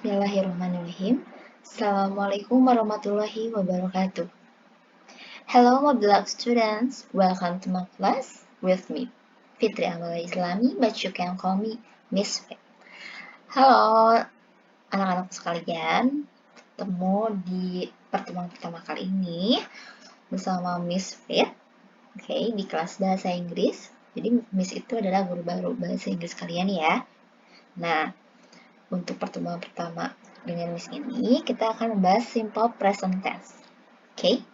Bismillahirrahmanirrahim. Assalamualaikum warahmatullahi wabarakatuh. Hello, my beloved students. Welcome to my class with me, Fitri Amalia Islami, but you can call me Miss Fit. Halo, anak-anak sekalian. Ketemu di pertemuan pertama kali ini bersama Miss Fit. Oke, di kelas bahasa Inggris. Jadi Miss itu adalah guru baru bahasa Inggris kalian ya. Nah, untuk pertemuan pertama dengan Miss ini, kita akan membahas simple present tense. Okay?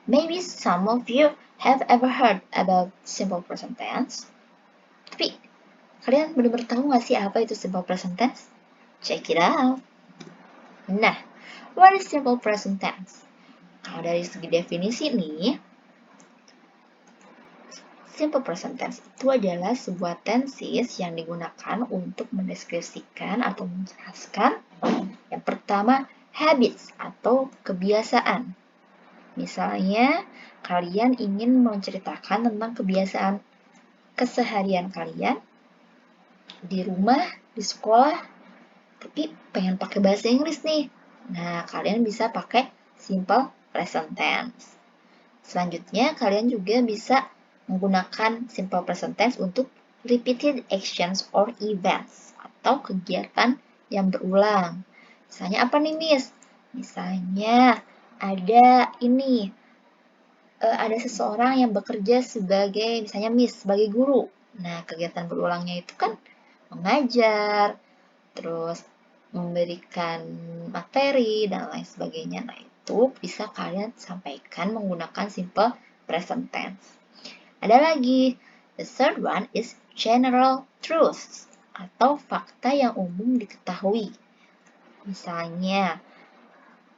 Maybe some of you have ever heard about simple present tense. Tapi, kalian benar-benar tahu nggak sih apa itu simple present tense? Check it out. Nah, what is simple present tense? Kalau dari segi definisi nih, simple present tense itu adalah sebuah tenses yang digunakan untuk mendeskripsikan atau menjelaskan yang pertama, habits atau kebiasaan. Misalnya, kalian ingin menceritakan tentang kebiasaan keseharian kalian di rumah, di sekolah, tapi pengen pakai bahasa Inggris nih. Nah, kalian bisa pakai simple present tense. Selanjutnya, kalian juga bisa menggunakan simple present tense untuk repeated actions or events atau kegiatan yang berulang. Misalnya apa nih, Miss? Misalnya ada ada seseorang yang bekerja sebagai, misalnya Miss, sebagai guru. Nah, kegiatan berulangnya itu kan mengajar, terus memberikan materi, dan lain sebagainya. Nah, itu bisa kalian sampaikan menggunakan simple present tense. Ada lagi, the third one is general truths, atau fakta yang umum diketahui. Misalnya,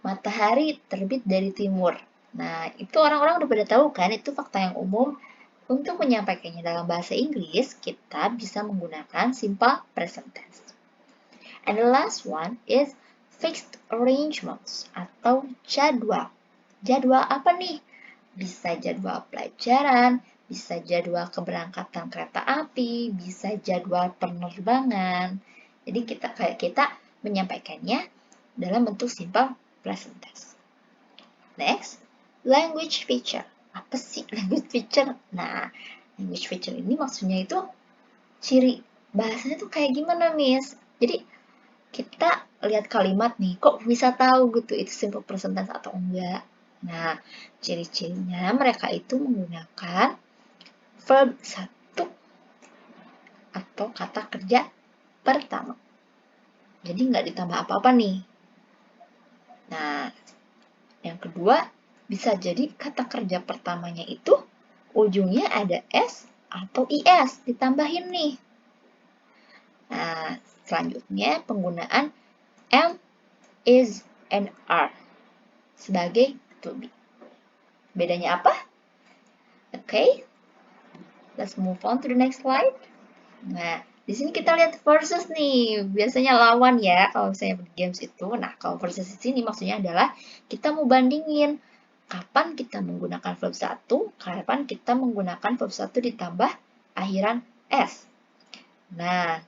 matahari terbit dari timur. Nah, itu orang-orang udah pada tahu kan, itu fakta yang umum. Untuk menyampaikannya dalam bahasa Inggris, kita bisa menggunakan simple present tense. And the last one is fixed arrangements atau jadwal. Jadwal apa nih? Bisa jadwal pelajaran, bisa jadwal keberangkatan kereta api, bisa jadwal penerbangan. Jadi kita menyampaikannya dalam bentuk simple present tense. Next, language feature. Apa sih language feature? Nah, language feature ini maksudnya itu ciri bahasanya tuh kayak gimana, Miss? Jadi kita lihat kalimat nih, kok bisa tahu gitu itu simple present tense atau enggak? Nah, ciri-cirinya mereka itu menggunakan verb satu atau kata kerja pertama. Jadi nggak ditambah apa-apa nih. Nah, yang kedua, bisa jadi kata kerja pertamanya itu ujungnya ada S atau IS, ditambahin nih. Nah, selanjutnya penggunaan am, is, and are sebagai to be. Bedanya apa? Okay, let's move on to the next slide. Nah, di sini kita lihat versus nih. Biasanya lawan ya kalau misalnya games itu. Nah, kalau versus di sini maksudnya adalah kita mau bandingin kapan kita menggunakan verb 1, kapan kita menggunakan verb 1 ditambah akhiran S. Nah,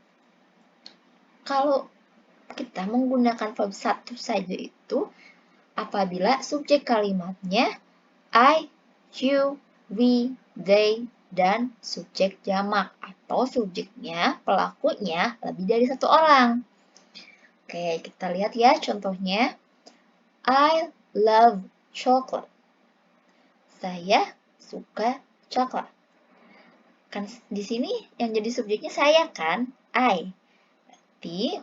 kalau kita menggunakan verb 1 saja itu apabila subjek kalimatnya I, you, we, they, dan subjek jamak atau subjeknya, pelakunya lebih dari satu orang. Oke, kita lihat ya contohnya. I love chocolate. Saya suka coklat. Kan di sini yang jadi subjeknya saya kan, I. Berarti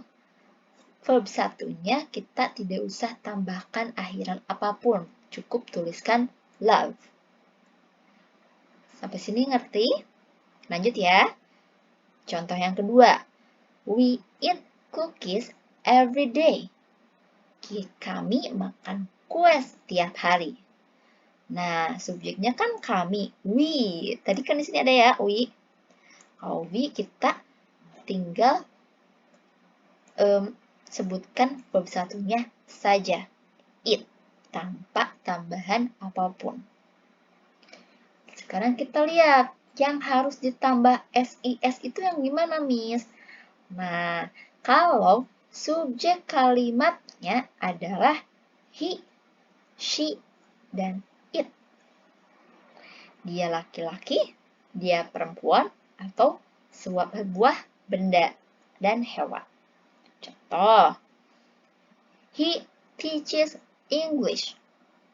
verb satunya kita tidak usah tambahkan akhiran apapun. Cukup tuliskan love. Sampai sini ngerti? Lanjut ya. Contoh yang kedua. We eat cookies every day. Kami makan kue setiap hari. Nah, subjeknya kan kami. We. Tadi kan di sini ada ya, we. Kalau we kita tinggal sebutkan verb satunya saja. Eat. Tanpa tambahan apapun. Sekarang kita lihat yang harus ditambah SIS itu yang gimana, Miss? Nah, kalau Subjek kalimatnya adalah he, she, dan it. Dia laki-laki, dia perempuan, atau sebuah benda dan hewan. Contoh, he teaches English.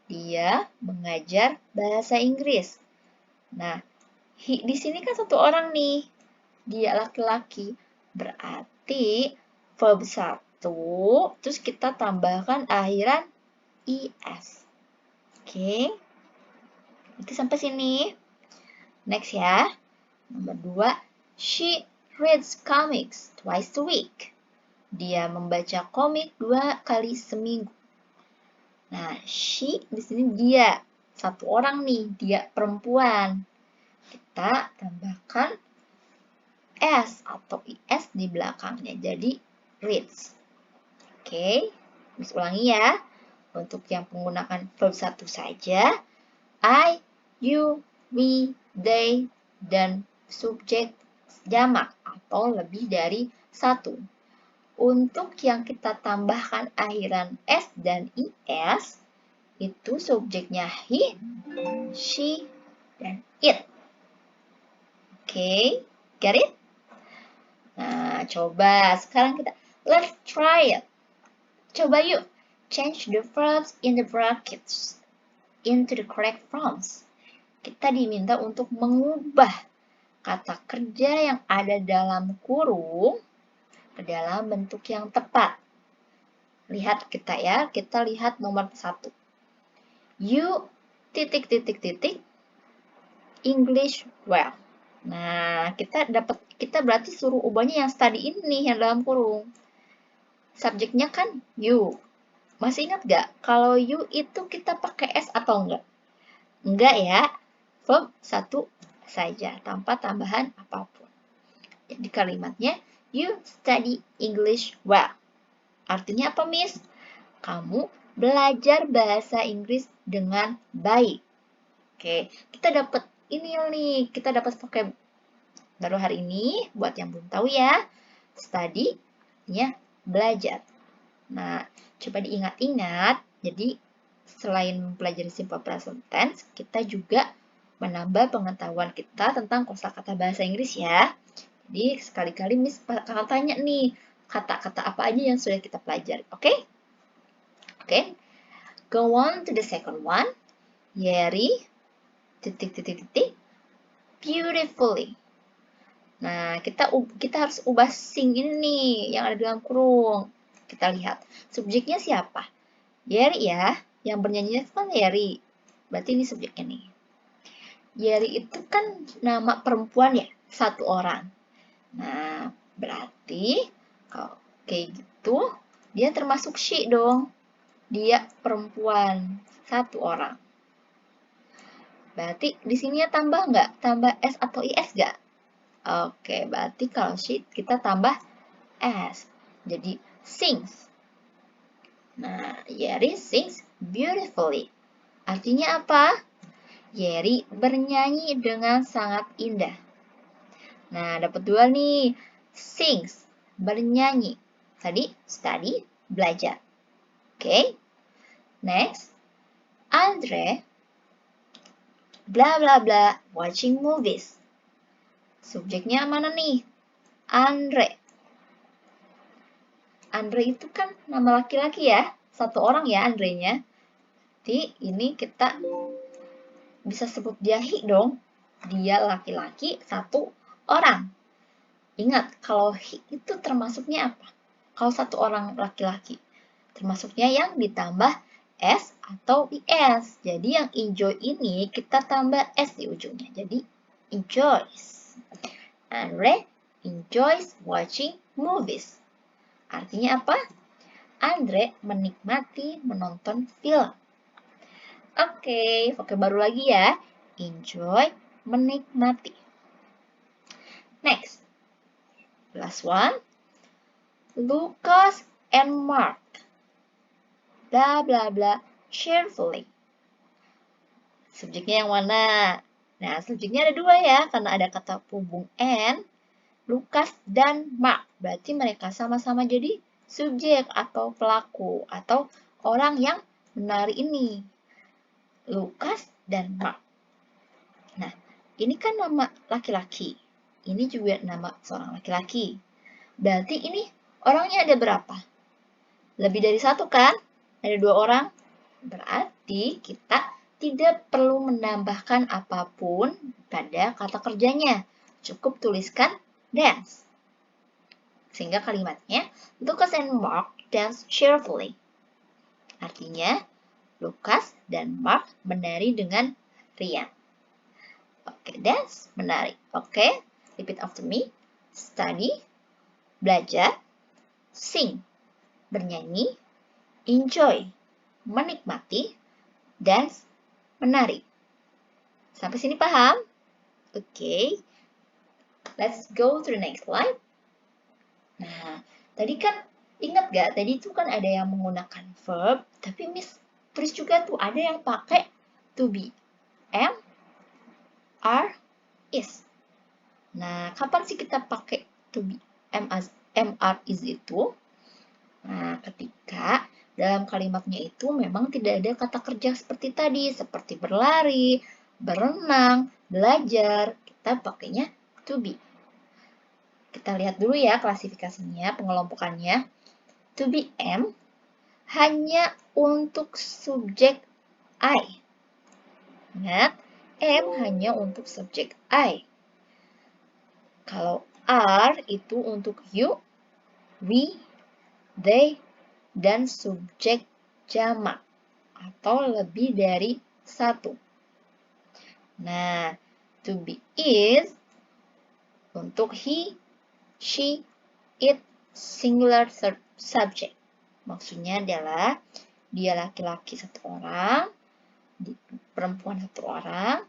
Dia mengajar bahasa Inggris. Nah, he di sini kan satu orang nih. Dia laki-laki. Berarti verb 1, terus kita tambahkan akhiran is. Oke. Itu sampai sini. Next ya. Nomor 2, she reads comics twice a week. Dia membaca komik 2 kali seminggu. Nah, she di sini dia. Satu orang nih, dia perempuan. Kita tambahkan s atau is di belakangnya. Jadi, reads. Oke, Miss ulangi ya. Untuk yang menggunakan verb 1 saja, I, you, we, they, dan subjek jamak atau lebih dari 1. Untuk yang kita tambahkan akhiran s dan is, itu subjeknya he, she, dan it. Oke, get it? Nah, coba sekarang kita let's try it. Coba yuk, change the verbs in the brackets into the correct forms. Kita diminta untuk mengubah kata kerja yang ada dalam kurung ke dalam bentuk yang tepat. Lihat kita lihat nomor 1. You English well. Nah, kita berarti suruh ubahnya yang tadi ini yang dalam kurung. Subjeknya kan you. Masih ingat gak? Kalau you itu kita pakai s atau enggak? Enggak ya. Verb 1 saja tanpa tambahan apapun. Jadi kalimatnya you study English well. Artinya apa, Miss? Kamu belajar bahasa Inggris dengan baik. Oke, kita dapat ini nih, kita dapat vocab baru hari ini. Buat yang belum tahu ya, study artinya belajar. Nah, coba diingat-ingat. Jadi, selain mempelajari simple present tense, kita juga menambah pengetahuan kita tentang kosakata bahasa Inggris ya. Jadi, sekali-kali Miss akan tanya nih, kata-kata apa aja yang sudah kita pelajari. Oke? Oke. Go on to the second one. Yeri, beautifully. Nah, kita harus ubah sing ini nih, yang ada dalam kurung. Kita lihat, subjeknya siapa? Yeri ya, yang bernyanyi kan Yeri. Berarti ini subjeknya nih. Yeri itu kan nama perempuan ya, satu orang. Nah, berarti kalau kayak gitu, dia termasuk she dong. Dia perempuan, satu orang. Berarti di sini ya tambah nggak? Tambah s atau is nggak? Oke, berarti kalau she kita tambah s. Jadi sings. Nah, Yeri sings beautifully. Artinya apa? Yeri bernyanyi dengan sangat indah. Nah, dapat 2 nih. Sings, bernyanyi. Tadi study, belajar. Oke. Next. Andre, bla bla bla, watching movies. Subjeknya mana nih? Andre. Andre itu kan nama laki-laki ya. Satu orang ya Andre-nya. Jadi ini kita bisa sebut dia he dong. Dia laki-laki, satu orang. Ingat, kalau he itu termasuknya apa? Kalau satu orang laki-laki. Termasuknya yang ditambah s atau is. Jadi yang enjoy ini kita tambah s di ujungnya. Jadi enjoys. Andre enjoys watching movies. Artinya apa? Andre menikmati menonton film. Oke, vocab baru lagi ya. Enjoy, menikmati. Next. Last one. Lucas and Mark. Bla bla bla, cheerfully. Subjeknya yang mana? Nah, subjeknya ada 2 ya, karena ada kata hubung and. Lucas dan Mark. Berarti mereka sama-sama jadi subjek atau pelaku atau orang yang menari ini. Lukas dan Mark. Nah, ini kan nama laki-laki. Ini juga nama seorang laki-laki. Berarti ini orangnya ada berapa? Lebih dari satu kan? Ada 2 orang. Berarti kita tidak perlu menambahkan apapun pada kata kerjanya. Cukup tuliskan dance. Sehingga kalimatnya, Lucas and Mark dance cheerfully. Artinya, Lucas dan Mark menari dengan riang. Oke, dance, menari. Oke, repeat after me. Study, belajar. Sing, bernyanyi. Enjoy, menikmati. Dance, menari. Sampai sini paham? Oke. Let's go to the next slide. Nah, tadi kan ingat gak? Tadi itu kan ada yang menggunakan verb, tapi Miss tulis juga tuh ada yang pakai to be. Am, are, is. Nah, kapan sih kita pakai to be? Am, are, is itu? Nah, ketika dalam kalimatnya itu memang tidak ada kata kerja seperti tadi, seperti berlari, berenang, belajar. Kita pakainya to be. Kita lihat dulu ya klasifikasinya, pengelompokannya. To be am hanya untuk subjek I. Ingat, am hanya untuk subjek I. Kalau are itu untuk you, we, they, dan subjek jamak atau lebih dari satu. Nah, to be is untuk he, she, it, singular subject. Maksudnya adalah dia laki-laki satu orang, perempuan satu orang,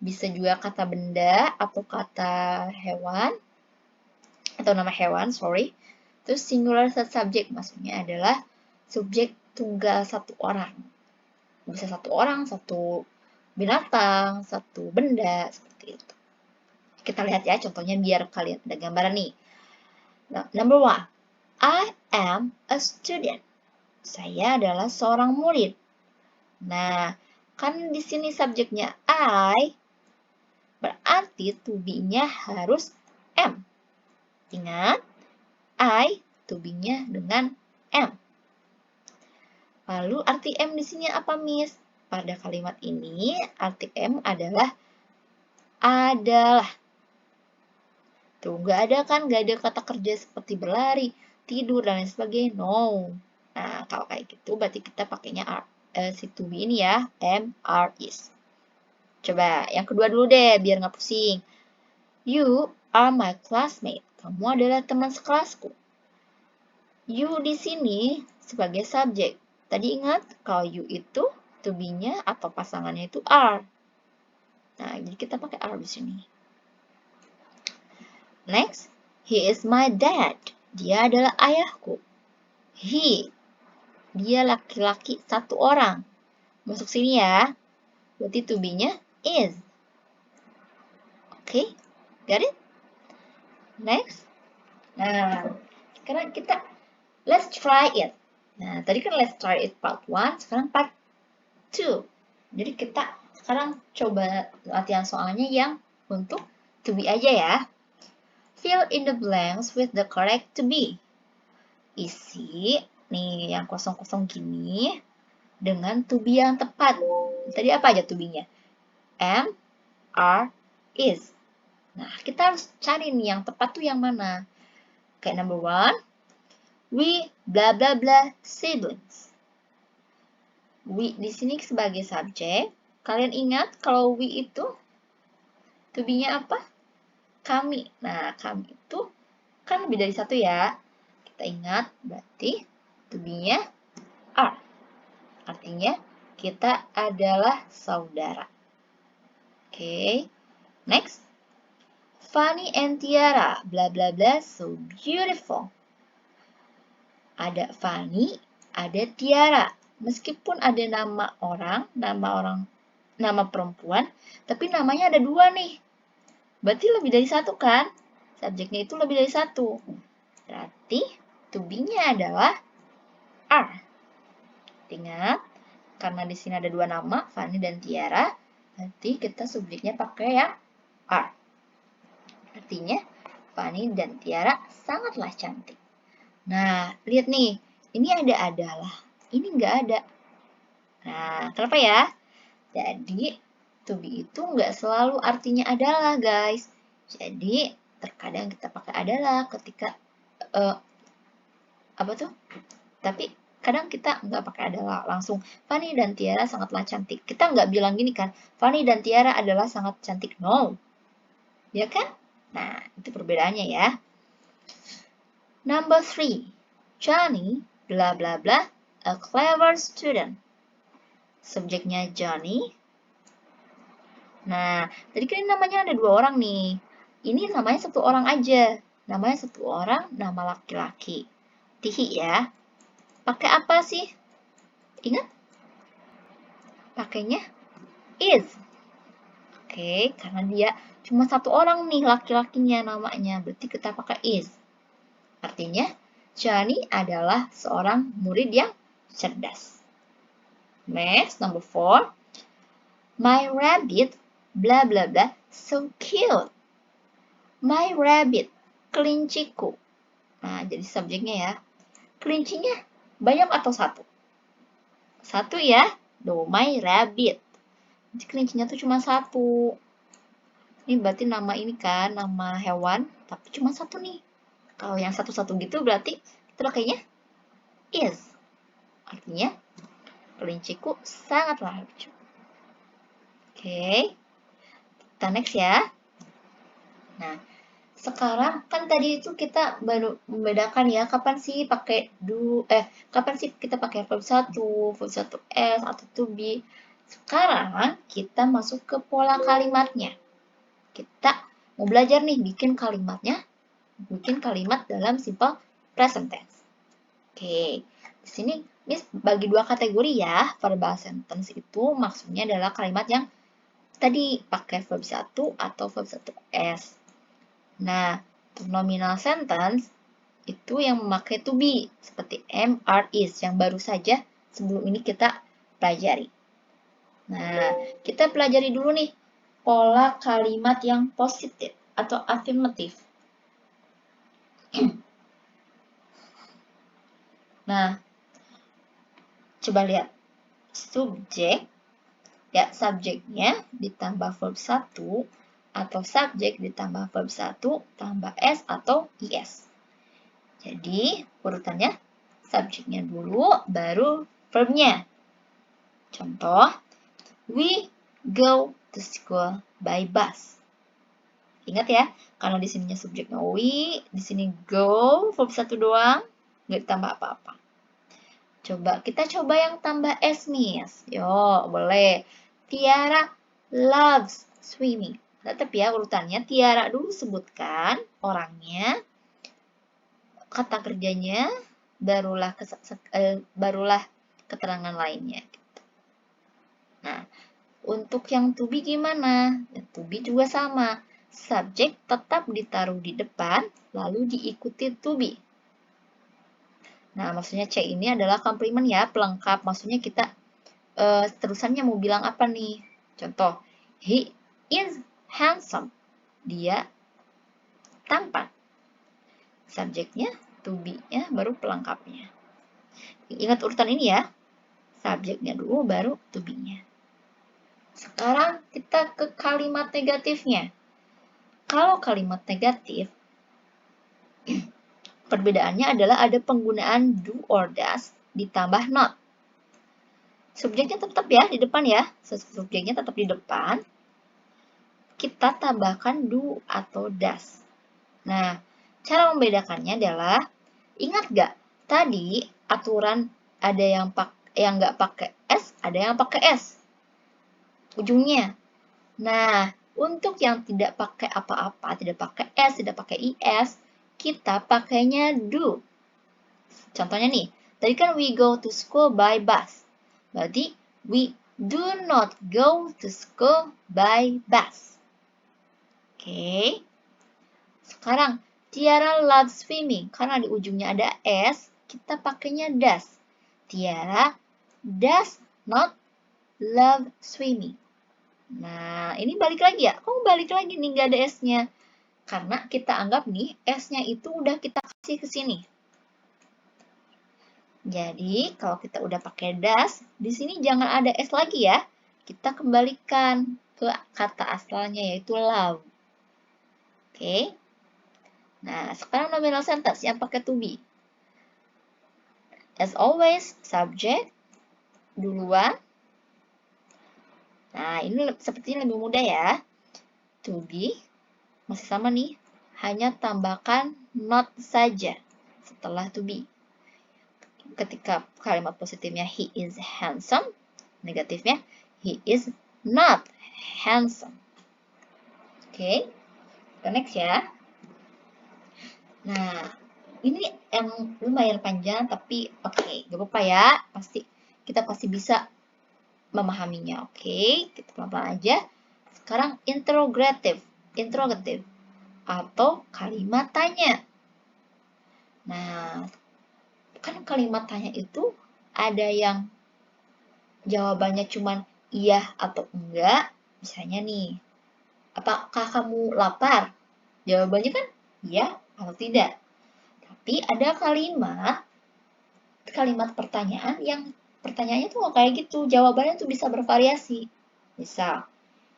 bisa juga kata benda atau kata hewan, atau nama hewan, sorry. Terus singular subject maksudnya adalah subjek tunggal satu orang. Bisa satu orang, satu binatang, satu benda, seperti itu. Kita lihat ya contohnya biar kalian ada gambaran nih. Nah, number 1. I am a student. Saya adalah seorang murid. Nah, kan di sini subjeknya I, berarti to be-nya harus am. Ingat, I to be-nya dengan am. Lalu arti am di sini apa, Miss? Pada kalimat ini, arti am adalah. Tuh, nggak ada kan, nggak ada kata kerja seperti berlari, tidur, dan lain sebagainya. No. Nah, kalau kayak gitu, berarti kita pakainya si to be ini ya, am, are, is. Coba, yang kedua dulu deh, biar nggak pusing. You are my classmate. Kamu adalah teman sekelasku. You di sini sebagai subjek. Tadi ingat, kalau you itu to be-nya atau pasangannya itu are. Nah, jadi kita pakai are di sini. Next, he is my dad. Dia adalah ayahku. He, dia laki-laki satu orang. Masuk sini ya. Berarti to be-nya is. Oke, got it? Next. Nah, sekarang kita let's try it. Nah, tadi kan let's try it part 1, sekarang part 2. Jadi kita sekarang coba latihan soalnya yang untuk to be aja ya. Fill in the blanks with the correct to be. Isi, nih yang kosong-kosong gini, dengan to be yang tepat. Tadi apa aja to be-nya? Am, are, is. Nah, kita harus cari nih yang tepat tuh yang mana. Kayak number 1, we bla bla bla siblings. We di sini sebagai subjek. Kalian ingat kalau we itu to be-nya apa? Kami. Nah, kami itu kan lebih dari satu ya. Kita ingat, berarti to be-nya are. Artinya, kita adalah saudara. Oke. Next. Fanny and Tiara, bla bla bla, so beautiful. Ada Fanny, ada Tiara. Meskipun ada nama orang, nama perempuan, tapi namanya ada 2 nih. Berarti lebih dari satu kan? Subjeknya itu lebih dari satu. Berarti to be-nya adalah are. Ingat, karena di sini ada dua nama, Fanny dan Tiara, nanti kita subjeknya pakai yang are. Artinya, Fanny dan Tiara sangatlah cantik. Nah, lihat nih, ini ada adalah, ini nggak ada. Nah, kenapa ya? Jadi, to be itu nggak selalu artinya adalah, guys. Jadi, terkadang kita pakai adalah ketika, apa tuh? Tapi, kadang kita nggak pakai adalah, langsung Fanny dan Tiara sangatlah cantik. Kita nggak bilang gini kan, Fanny dan Tiara adalah sangat cantik. No. Ya kan? Nah, itu perbedaannya ya. Number 3. Johnny, blah blah blah, a clever student. Subjeknya Johnny. Nah, tadi kan namanya ada dua orang nih. Ini namanya satu orang aja. Namanya satu orang, nama laki-laki. Tihi ya. Pakai apa sih? Ingat? Pakainya is. Oke, karena dia cuma satu orang nih laki-lakinya namanya. Berarti kita pakai is. Artinya, Johnny adalah seorang murid yang cerdas. Next, number 4. My rabbit, blah blah blah, so cute. My rabbit, kelinciku. Nah, jadi subjeknya ya. Kelincinya banyak atau satu? Satu ya. No, my rabbit. Jadi kelincinya tuh cuma satu. Ini berarti nama ini kan, nama hewan, tapi cuma satu nih. Kalau yang satu-satu gitu berarti kita pakainya is. Artinya, kelinciku sangatlah lucu. Oke. Kita next ya. Nah, sekarang kan tadi itu kita baru membedakan ya kapan sih pakai kapan sih kita pakai verb 1, verb 1s atau to be. Sekarang kita masuk ke pola kalimatnya. Kita mau belajar nih bikin kalimatnya, bikin kalimat dalam simple present tense. Oke, di sini Miss bagi dua kategori ya. Verbal sentence itu maksudnya adalah kalimat yang tadi pakai verb 1 atau verb 1s. Nah, untuk nominal sentence itu yang memakai to be seperti am, are, is yang baru saja sebelum ini kita pelajari. Nah, kita pelajari dulu nih pola kalimat yang positif atau afirmatif. Nah, coba lihat subjek ya, subjeknya ditambah verb 1 atau subjek ditambah verb 1 tambah s atau is. Jadi, urutannya subjeknya dulu, baru verbnya. Contoh, we go to school by bus. Ingat ya, karena di sininya subjeknya we, di sini go, verb 1 doang, nggak ditambah apa-apa. Kita coba yang tambah s, Miss. Yo, boleh. Tiara loves swimming. Tetap ya urutannya, Tiara dulu sebutkan orangnya, kata kerjanya, barulah keterangan lainnya. Nah, untuk yang to be gimana? To be juga sama. Subjek tetap ditaruh di depan, lalu diikuti to be. Nah, maksudnya C ini adalah komplement ya, pelengkap. Maksudnya kita terusannya mau bilang apa nih? Contoh, he is handsome. Dia tampan. Subjeknya, to be-nya, baru pelengkapnya. Ingat urutan ini ya. Subjeknya dulu, baru to be-nya. Sekarang kita ke kalimat negatifnya. Kalau kalimat negatif, perbedaannya adalah ada penggunaan do or does ditambah not. Subjeknya tetap ya di depan ya. Subjeknya tetap di depan. Kita tambahkan do atau does. Nah, cara membedakannya adalah, ingat gak? Tadi aturan ada yang nggak pakai S, ada yang pakai S. Ujungnya. Nah, untuk yang tidak pakai apa-apa, tidak pakai S, tidak pakai IS, kita pakainya do. Contohnya nih, tadi kan we go to school by bus. Berarti we do not go to school by bus. Oke. Sekarang Tiara loves swimming. Karena di ujungnya ada S, kita pakainya does. Tiara does not love swimming. Nah, ini balik lagi ya. Kok balik lagi nih, nggak ada S-nya? Karena kita anggap nih, S-nya itu udah kita kasih ke sini. Jadi, kalau kita udah pakai does, di sini jangan ada S lagi ya. Kita kembalikan ke kata asalnya, yaitu love. Oke. Nah, sekarang nominal sentence yang pakai to be. As always, subject duluan. Nah, ini sepertinya lebih mudah ya. To be, masih sama nih. Hanya tambahkan not saja setelah to be. Ketika kalimat positifnya he is handsome, negatifnya he is not handsome. Oke, kita next ya. Nah, ini yang lumayan panjang, tapi oke, gak apa-apa ya. Kita pasti bisa memahaminya. Oke, kita pelan-pelan aja. Sekarang interrogative atau kalimat tanya. Nah, kan kalimat tanya itu ada yang jawabannya cuma iya atau enggak. Misalnya nih, apakah kamu lapar? Jawabannya kan iya atau tidak. Tapi ada kalimat pertanyaan yang pertanyaannya tuh nggak kayak gitu. Jawabannya tuh bisa bervariasi. Misal,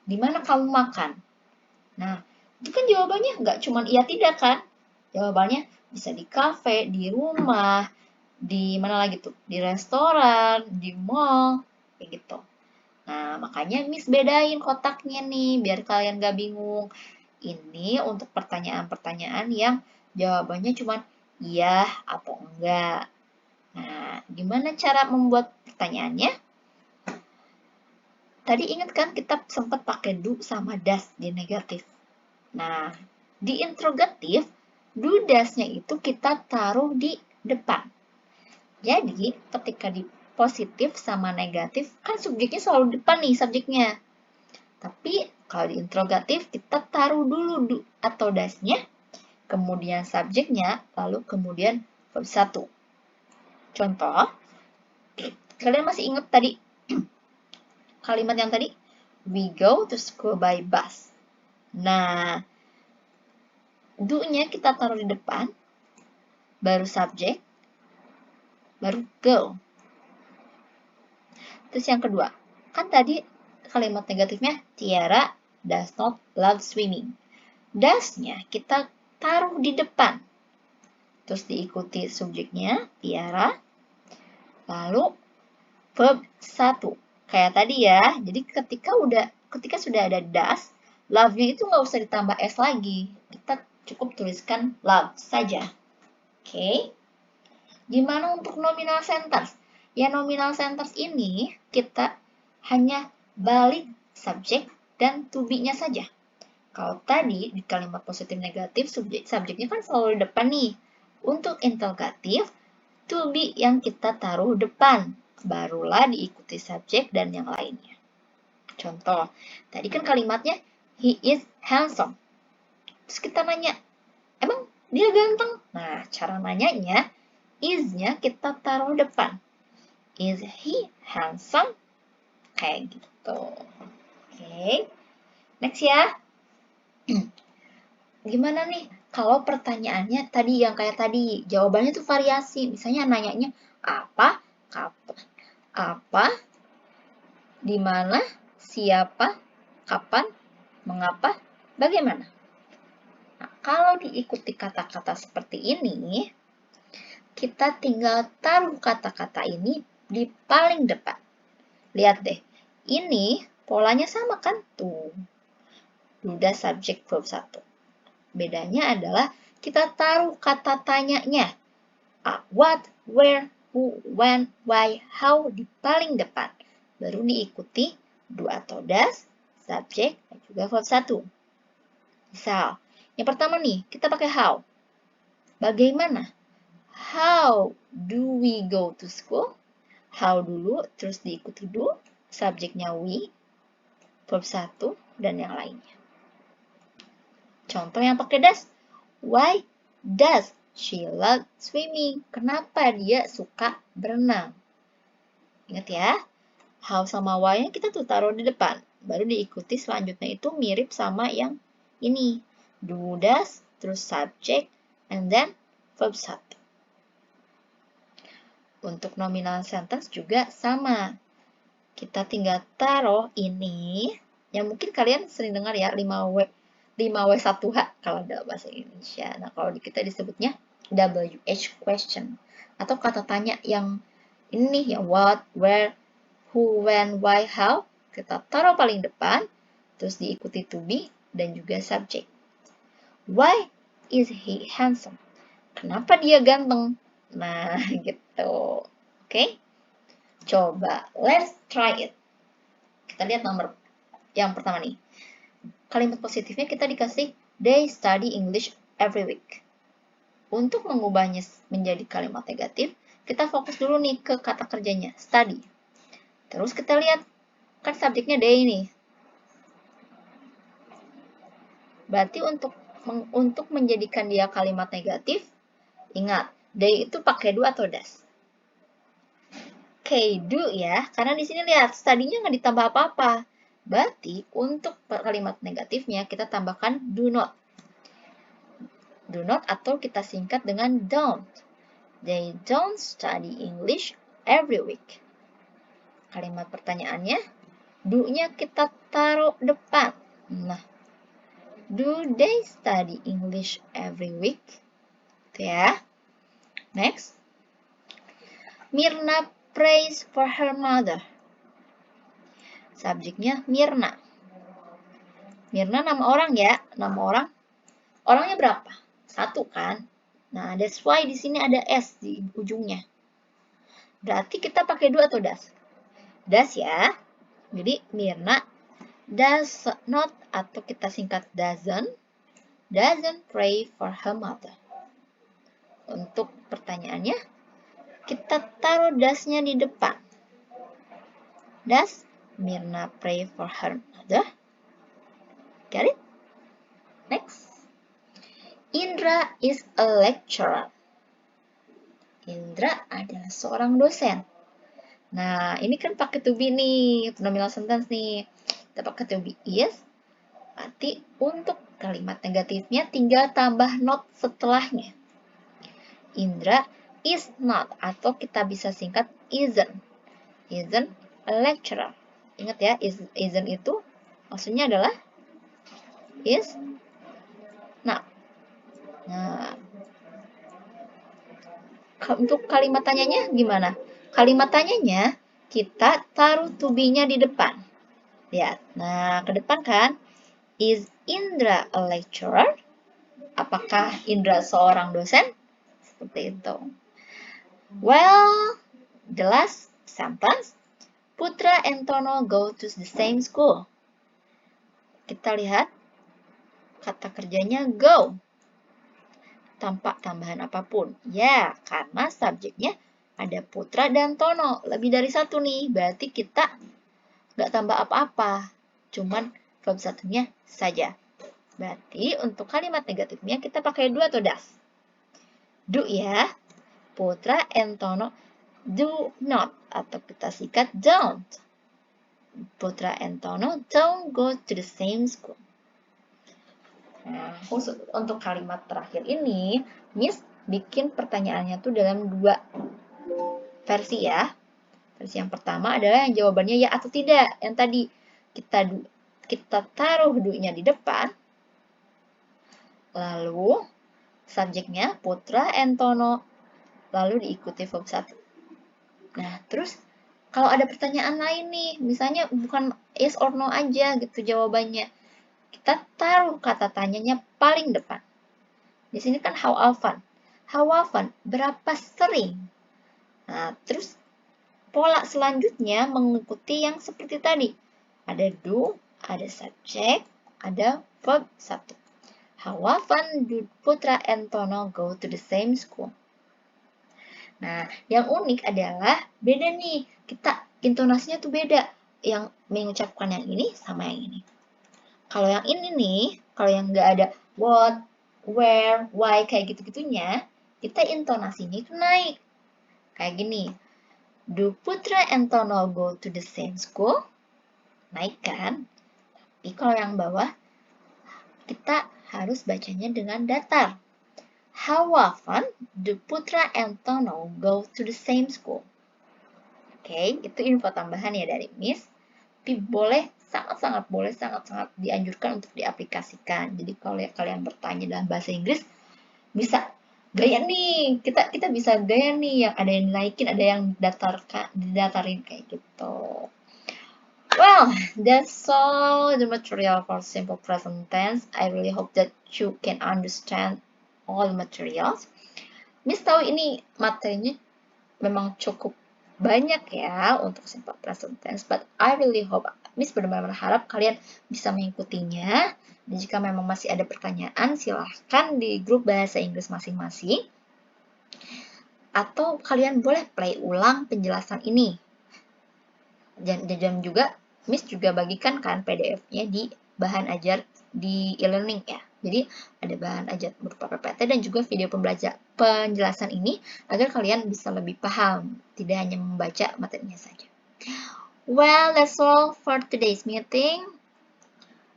di mana kamu makan? Nah, itu kan jawabannya nggak cuma iya tidak kan? Jawabannya bisa di kafe, di rumah, di mana lagi tuh? Di restoran, di mall, kayak gitu. Nah, makanya Miss bedain kotaknya nih, biar kalian gak bingung. Ini untuk pertanyaan-pertanyaan yang jawabannya cuma iya atau enggak. Nah, gimana cara membuat pertanyaannya? Tadi ingat kan kita sempat pakai do sama does di negatif. Nah, di interrogatif, do does-nya itu kita taruh di depan. Jadi, ketika di positif sama negatif, kan subjeknya selalu depan nih, subjeknya. Tapi, kalau di interrogatif, kita taruh dulu do atau does-nya, kemudian subjeknya, lalu kemudian verb 1. Contoh, kalian masih ingat tadi kalimat yang tadi? We go to school by bus. Nah, do-nya kita taruh di depan, baru subjek, baru go. Terus yang kedua, kan tadi kalimat negatifnya Tiara does not love swimming. Does-nya kita taruh di depan. Terus diikuti subjeknya Tiara, lalu verb 1. Kayak tadi ya. Jadi ketika sudah ada does, love-nya itu nggak usah ditambah s lagi. Kita cukup tuliskan love saja. Oke. Gimana untuk nominal sentence? Ya, nominal sentence ini kita hanya balik subjek dan to be-nya saja. Kalau tadi di kalimat positif negatif, subjeknya kan selalu di depan nih. Untuk interrogatif, to be yang kita taruh depan. Barulah diikuti subjek dan yang lainnya. Contoh, tadi kan kalimatnya he is handsome. Terus kita nanya, emang dia ganteng? Nah, cara nanyanya, is-nya kita taruh depan. Is he handsome? Kayak gitu. Oke. Next ya. Gimana nih kalau pertanyaannya tadi yang kayak tadi, jawabannya tuh variasi. Misalnya nanyanya apa, kapan, apa, di mana, siapa, kapan, mengapa, bagaimana. Nah, kalau diikuti kata-kata seperti ini, kita tinggal taruh kata-kata ini di paling depan. Lihat deh, ini polanya sama kan? Tuh, udah subjek verb 1. Bedanya adalah kita taruh kata tanyanya. What, where, who, when, why, how di paling depan. Baru diikuti do atau does, subjek, dan juga verb 1. Misal, yang pertama nih, kita pakai how. Bagaimana? How do we go to school? How dulu, terus diikuti do, subjeknya we, verb 1, dan yang lainnya. Contoh yang pakai does. Why Does she love swimming? Kenapa dia suka berenang? Ingat ya, how sama why-nya kita tuh taruh di depan. Baru diikuti selanjutnya itu mirip sama yang ini. Do, does, terus subject, and then verb 1. Untuk nominal sentence juga sama. Kita tinggal taruh ini, yang mungkin kalian sering dengar ya, 5W1H kalau dalam bahasa Indonesia. Nah, kalau di kita disebutnya WH question. Atau kata tanya yang ini yang what, where, who, when, why, how. Kita taruh paling depan, terus diikuti to be dan juga subject. Why is he handsome? Kenapa dia ganteng? Nah, gitu. Oke? Coba, let's try it. Kita lihat nomor yang pertama nih. Kalimat positifnya kita dikasih, they study English every week. Untuk mengubahnya menjadi kalimat negatif, kita fokus dulu nih ke kata kerjanya, study. Terus kita lihat, kan subjeknya they nih. Berarti untuk menjadikan dia kalimat negatif, ingat, they itu pakai do atau does. Oke, do ya, karena di sini lihat, studinya nggak ditambah apa-apa. Berarti untuk kalimat negatifnya kita tambahkan do not. Do not atau kita singkat dengan don't. They don't study English every week. Kalimat pertanyaannya, do-nya kita taruh depan. Nah, do they study English every week? Itu ya. Next. Mirna prays for her mother. Subjeknya Mirna. Mirna nama orang ya, nama orang. Orangnya berapa? 1 kan? Nah, that's why di sini ada S di ujungnya. Berarti kita pakai do atau does? Does ya. Jadi Mirna does not atau kita singkat doesn't pray for her mother. Untuk pertanyaannya, kita taruh does-nya di depan. Does Mirna pray for her mother? Got it? Next. Indra is a lecturer. Indra adalah seorang dosen. Nah, ini kan pakai to be nih, nominal sentence nih. Kita pakai to be is. Berarti untuk kalimat negatifnya tinggal tambah not setelahnya. Indra is not atau kita bisa singkat isn't. Isn't a lecturer. Ingat ya, isn't itu maksudnya adalah is not. Nah, untuk kalimat tanyanya gimana? Kalimat tanyanya kita taruh to be-nya di depan. Lihat. Nah, ke depan kan. Is Indra a lecturer? Apakah Indra seorang dosen? Seperti itu. Well, the last sentence. Putra and Tono go to the same school. Kita lihat kata kerjanya go. Tanpa tambahan apapun. Ya, karena subjeknya ada Putra dan Tono. Lebih dari 1 nih. Berarti kita nggak tambah apa-apa. Cuman verb 1-nya saja. Berarti untuk kalimat negatifnya kita pakai do atau does. Do ya. Putra and Tono do not. Atau kita sikat don't. Putra and Tono don't go to the same school. Nah, khusus untuk kalimat terakhir ini, Miss bikin pertanyaannya tuh dalam 2 versi ya. Versi yang pertama adalah yang jawabannya ya atau tidak. Yang tadi kita taruh do-nya di depan. Lalu subjeknya Putra and Tono. Lalu diikuti verb 1. Nah, terus kalau ada pertanyaan lain nih, misalnya bukan yes or no aja gitu jawabannya. Kita taruh kata tanyanya paling depan. Di sini kan how often. How often? Berapa sering? Nah, terus pola selanjutnya mengikuti yang seperti tadi. Ada do, ada subject, ada verb 1. How often do Putra and Tono go to the same school? Nah, yang unik adalah beda nih. Kita intonasinya tuh beda. Yang mengucapkan yang ini sama yang ini. Kalau yang ini nih, kalau yang nggak ada what, where, why, kayak gitu-gitunya, kita intonasinya itu naik. Kayak gini, do Putra and Tono go to the same school? Naik kan? Tapi kalau yang bawah, kita harus bacanya dengan datar. How often do Putra and Tono go to the same school? Oke, itu info tambahan ya dari Miss. Tapi boleh, sangat-sangat dianjurkan untuk diaplikasikan. Jadi kalau kalian bertanya dalam bahasa Inggris, bisa gaya nih, kita bisa gaya nih, yang ada yang naikin, ada yang didatarin kayak gitu. Well, that's all the material for simple present tense. I really hope that you can understand all materials. Miss tahu ini materinya memang cukup banyak ya untuk simple present tense, but I really hope, Miss benar-benar harap kalian bisa mengikutinya. Dan jika memang masih ada pertanyaan, silahkan di grup bahasa Inggris masing-masing. Atau kalian boleh play ulang penjelasan ini. Dan juga, Miss juga bagikan kan PDF-nya di bahan ajar di e-learning ya. Jadi ada bahan ajar berupa PPT dan juga video penjelasan ini agar kalian bisa lebih paham, tidak hanya membaca materinya saja. Well, that's all for today's meeting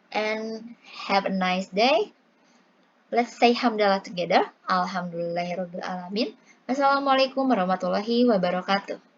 and have a nice day. Let's say hamdalah together. Alhamdulillahirabbil alamin. Wassalamualaikum warahmatullahi wabarakatuh.